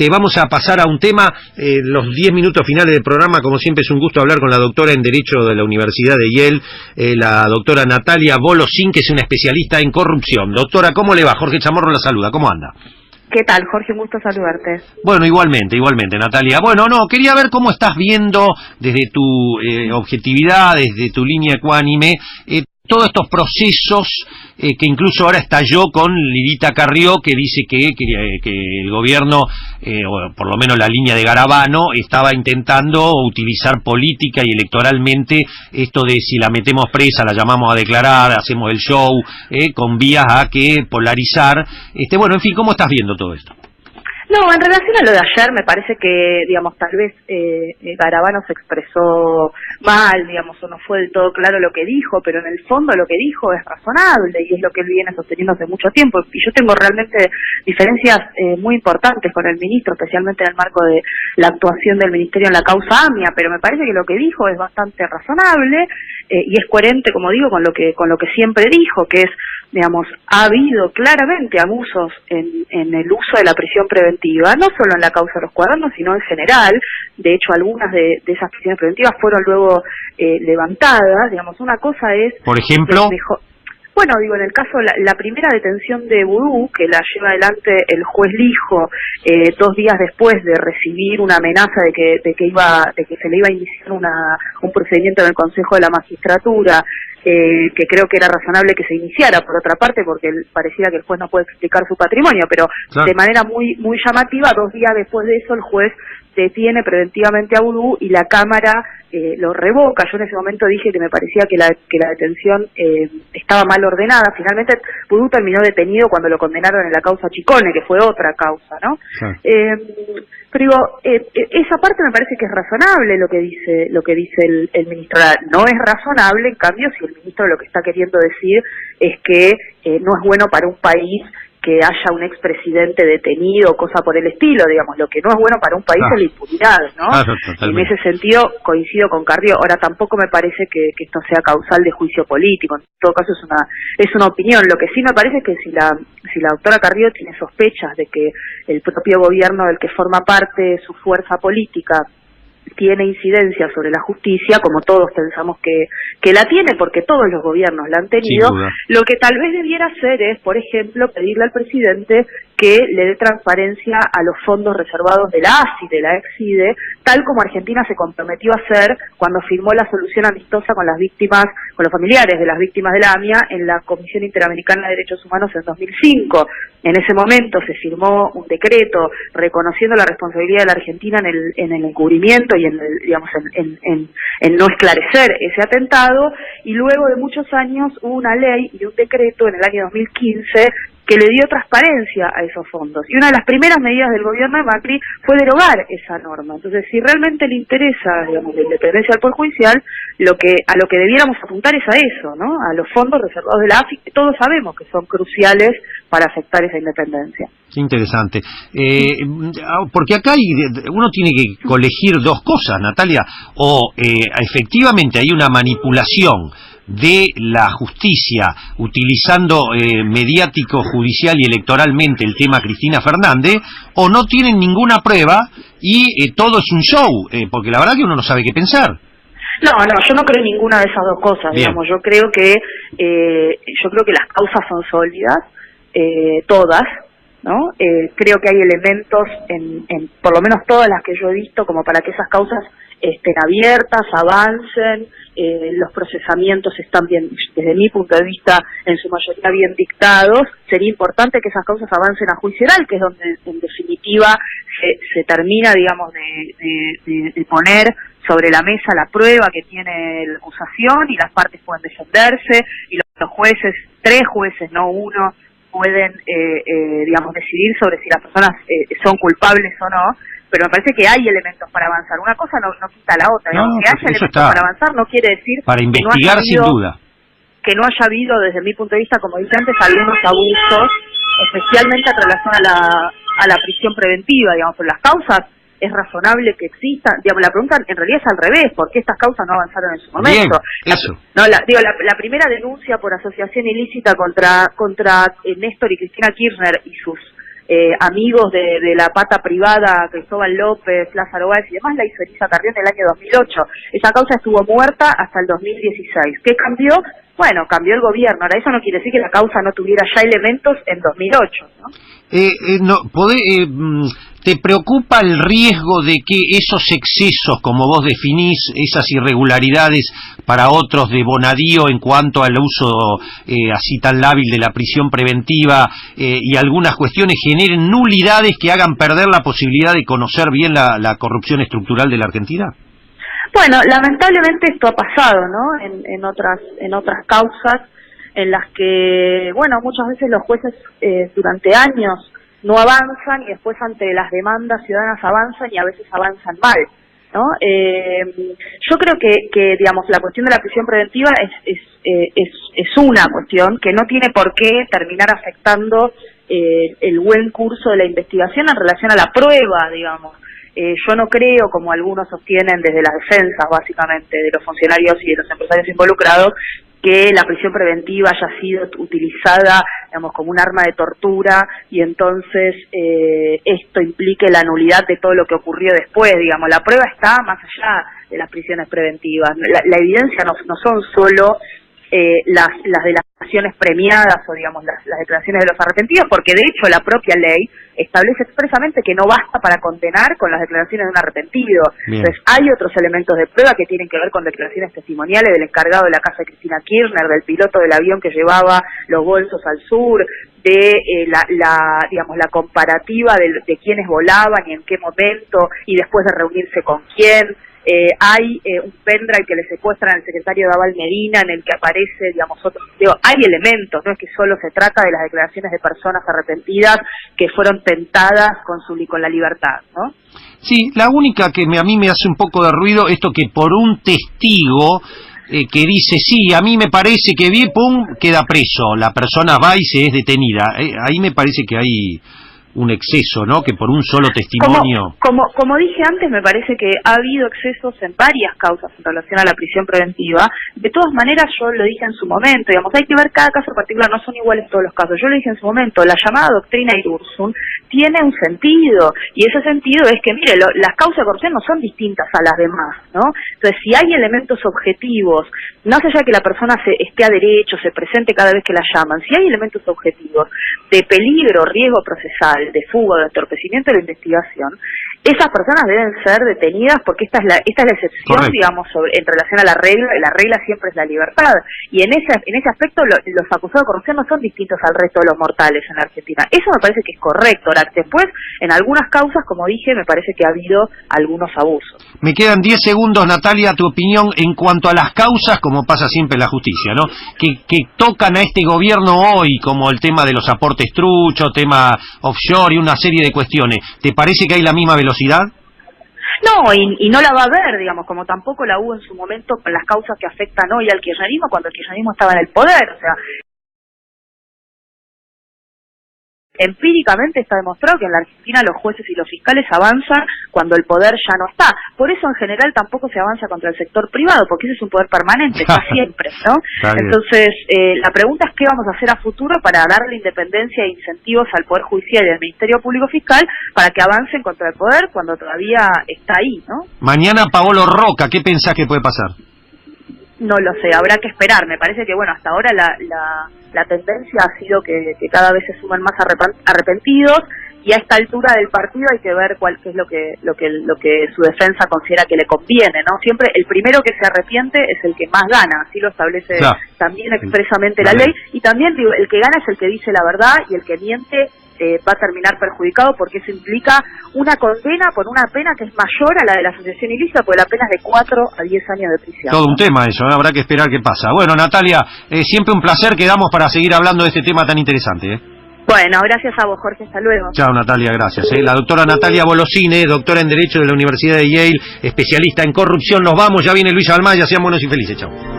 Vamos a pasar a un tema, los 10 minutos finales del programa. Como siempre es un gusto hablar con la doctora en Derecho de la Universidad de Yale, la doctora Natalia Bolosín, que es una especialista en corrupción. Doctora, ¿cómo le va? Jorge Chamorro la saluda, ¿cómo anda? ¿Qué tal, Jorge? Un gusto saludarte. Bueno, igualmente, Natalia. Bueno, quería ver cómo estás viendo desde tu objetividad, desde tu línea ecuánime, todos estos procesos que incluso ahora estalló con Lilita Carrió, que dice que el gobierno, o por lo menos la línea de Garabano, estaba intentando utilizar política y electoralmente esto de si la metemos presa, la llamamos a declarar, hacemos el show, con vías a que polarizar. Bueno, en fin, ¿cómo estás viendo todo esto? No, en relación a lo de ayer, me parece que, digamos, tal vez Garabano se expresó mal, digamos, o no fue del todo claro lo que dijo, pero en el fondo lo que dijo es razonable y es lo que él viene sosteniendo hace mucho tiempo. Y yo tengo realmente diferencias muy importantes con el ministro, especialmente en el marco de la actuación del ministerio en la causa AMIA, pero me parece que lo que dijo es bastante razonable y es coherente, como digo, con lo que siempre dijo, que es, digamos, ha habido claramente abusos en el uso de la prisión preventiva, no solo en la causa de los Cuadernos, sino en general. De hecho, algunas de esas prisiones preventivas fueron luego levantadas. Digamos, una cosa es... Por ejemplo... Bueno, digo, en el caso, la primera detención de Vudú, que la lleva adelante el juez Lijo, 2 días después de recibir una amenaza de que se le iba a iniciar un procedimiento en el Consejo de la Magistratura, que creo que era razonable que se iniciara, por otra parte, porque pareciera que el juez no puede explicar su patrimonio, pero claro, de manera muy llamativa, 2 días después de eso el juez detiene preventivamente a Vudú y la Cámara lo revoca. Yo en ese momento dije que me parecía que la detención estaba mal ordenada. Finalmente Vudú terminó detenido cuando lo condenaron en la causa Chicone, que fue otra causa, ¿no? Sí. Pero digo, esa parte me parece que es razonable lo que dice el ministro. No es razonable, en cambio, si el ministro lo que está queriendo decir es que no es bueno para un país que haya un expresidente detenido o cosa por el estilo. Digamos, lo que no es bueno para un país es la impunidad, ¿no? En ese sentido coincido con Carrió. Ahora, tampoco me parece que esto sea causal de juicio político. En todo caso es una opinión. Lo que sí me parece es que si la doctora Carrió tiene sospechas de que el propio gobierno del que forma parte, su fuerza política, tiene incidencia sobre la justicia, como todos pensamos que la tiene, porque todos los gobiernos la han tenido, lo que tal vez debiera hacer es, por ejemplo, pedirle al presidente que le dé transparencia a los fondos reservados de la ASI, de la ex-IDE, tal como Argentina se comprometió a hacer cuando firmó la solución amistosa con las víctimas, con los familiares de las víctimas de la AMIA en la Comisión Interamericana de Derechos Humanos en 2005. En ese momento se firmó un decreto reconociendo la responsabilidad de la Argentina en el encubrimiento y en no esclarecer ese atentado, y luego de muchos años hubo una ley y un decreto en el año 2015 que le dio transparencia a esos fondos. Y una de las primeras medidas del gobierno de Macri fue derogar esa norma. Entonces, si realmente le interesa, digamos, la independencia del Poder Judicial, a lo que debiéramos apuntar es a eso, ¿no? A los fondos reservados de la AFI, que todos sabemos que son cruciales para afectar esa independencia. Qué interesante. Porque acá uno tiene que colegir dos cosas, Natalia. O efectivamente hay una manipulación de la justicia utilizando mediático, judicial y electoralmente el tema Cristina Fernández, o no tienen ninguna prueba y todo es un show, porque la verdad que uno no sabe qué pensar. No, yo no creo en ninguna de esas dos cosas. Bien. Digamos, yo creo que las causas son sólidas, todas, ¿no? Creo que hay elementos en por lo menos todas las que yo he visto como para que esas causas estén abiertas, avancen. Los procesamientos están bien, desde mi punto de vista, en su mayoría bien dictados. Sería importante que esas causas avancen a juicio oral, que es donde en definitiva se termina, digamos, de poner sobre la mesa la prueba que tiene la acusación y las partes pueden defenderse y los jueces, 3 jueces, no uno, pueden, digamos, decidir sobre si las personas son culpables o no. Pero me parece que hay elementos para avanzar. Una cosa no quita la otra. No, que haya elementos para avanzar no quiere decir para investigar, sin duda, que no haya habido, desde mi punto de vista, como dije antes, algunos abusos, especialmente en relación a la prisión preventiva. Digamos, por las causas es razonable que existan. Digamos, la pregunta en realidad es al revés: ¿por qué estas causas no avanzaron en su momento? Bien, eso. La primera denuncia por asociación ilícita contra Néstor y Cristina Kirchner y sus amigos de la pata privada, Cristóbal López, Lázaro Báez y demás, la hizo Elisa Carrión en el año 2008. Esa causa estuvo muerta hasta el 2016. ¿Qué cambió? Bueno, cambió el gobierno. Ahora, eso no quiere decir que la causa no tuviera ya elementos en 2008, ¿no? ¿Te preocupa el riesgo de que esos excesos, como vos definís, esas irregularidades para otros de bonadío en cuanto al uso así tan lábil de la prisión preventiva y algunas cuestiones generen nulidades que hagan perder la posibilidad de conocer bien la corrupción estructural de la Argentina? Bueno, lamentablemente esto ha pasado, ¿no? En otras causas en las que, bueno, muchas veces los jueces durante años no avanzan y después ante las demandas ciudadanas avanzan y a veces avanzan mal, ¿no? Yo creo que digamos, la cuestión de la prisión preventiva es una cuestión que no tiene por qué terminar afectando el buen curso de la investigación en relación a la prueba, digamos. Yo no creo, como algunos sostienen desde las defensas, básicamente, de los funcionarios y de los empresarios involucrados, que la prisión preventiva haya sido utilizada, digamos, como un arma de tortura y entonces esto implique la nulidad de todo lo que ocurrió después, digamos. La prueba está más allá de las prisiones preventivas. La evidencia no son solo las delaciones premiadas o, digamos, las declaraciones de los arrepentidos, porque de hecho la propia ley establece expresamente que no basta para condenar con las declaraciones de un arrepentido. Bien. Entonces hay otros elementos de prueba que tienen que ver con declaraciones testimoniales del encargado de la casa de Cristina Kirchner, del piloto del avión que llevaba los bolsos al sur, de digamos, la comparativa de quiénes volaban y en qué momento y después de reunirse con quién. Hay un pendrive que le secuestran al secretario Daval Medina en el que aparece, digamos, hay elementos, no es que solo se trata de las declaraciones de personas arrepentidas que fueron tentadas con la libertad, ¿no? Sí, la única que a mí me hace un poco de ruido, esto que por un testigo que dice, sí, a mí me parece que bien, pum, queda preso, la persona va y se es detenida, ahí me parece que hay un exceso, ¿no? Que por un solo testimonio... Como dije antes, me parece que ha habido excesos en varias causas en relación a la prisión preventiva. De todas maneras, yo lo dije en su momento, digamos, hay que ver cada caso particular, no son iguales todos los casos. Yo lo dije en su momento, la llamada doctrina Irurzun tiene un sentido, y ese sentido es que, mire, las causas de corrupción no son distintas a las demás, ¿no? Entonces, si hay elementos objetivos, no sea que la persona esté a derecho, se presente cada vez que la llaman, si hay elementos objetivos de peligro, riesgo procesal, de fuga, de entorpecimiento de la investigación, esas personas deben ser detenidas porque esta es la excepción. Correcto. Digamos, en relación a la regla siempre es la libertad, y en ese aspecto los acusados de corrupción no son distintos al resto de los mortales en Argentina. Eso me parece que es correcto. Ahora, después, en algunas causas, como dije, me parece que ha habido algunos abusos. Me quedan 10 segundos, Natalia, tu opinión en cuanto a las causas, como pasa siempre en la justicia, ¿no? Que tocan a este gobierno hoy, como el tema de los aportes truchos, tema offshore y una serie de cuestiones. ¿Te parece que hay la misma velocidad? No, y no la va a haber, digamos, como tampoco la hubo en su momento con las causas que afectan hoy al kirchnerismo, cuando el kirchnerismo estaba en el poder. O sea, empíricamente está demostrado que en la Argentina los jueces y los fiscales avanzan cuando el poder ya no está. Por eso en general tampoco se avanza contra el sector privado, porque ese es un poder permanente, está siempre, ¿no? Entonces, la pregunta es qué vamos a hacer a futuro para darle independencia e incentivos al Poder Judicial y al Ministerio Público Fiscal para que avancen contra el poder cuando todavía está ahí, ¿no? Mañana Paolo Roca, ¿qué pensás que puede pasar? No lo sé, habrá que esperar. Me parece que, bueno, hasta ahora la tendencia ha sido que cada vez se suman más arrepentidos, y a esta altura del partido hay que ver qué es lo que su defensa considera que le conviene, ¿no? Siempre el primero que se arrepiente es el que más gana, así lo establece también expresamente la ley, y también digo, el que gana es el que dice la verdad, y el que miente va a terminar perjudicado, porque eso implica una condena por una pena que es mayor a la de la asociación ilícita, porque la pena es de 4 a 10 años de prisión. Todo un tema eso, habrá que esperar qué pasa. Bueno, Natalia, siempre un placer, quedamos para seguir hablando de este tema tan interesante. Bueno, gracias a vos, Jorge, hasta luego. Chao, Natalia, gracias. La doctora Natalia Bolosine, doctora en Derecho de la Universidad de Yale, especialista en corrupción. Nos vamos, ya viene Luisa Almaya, sean buenos y felices, chao.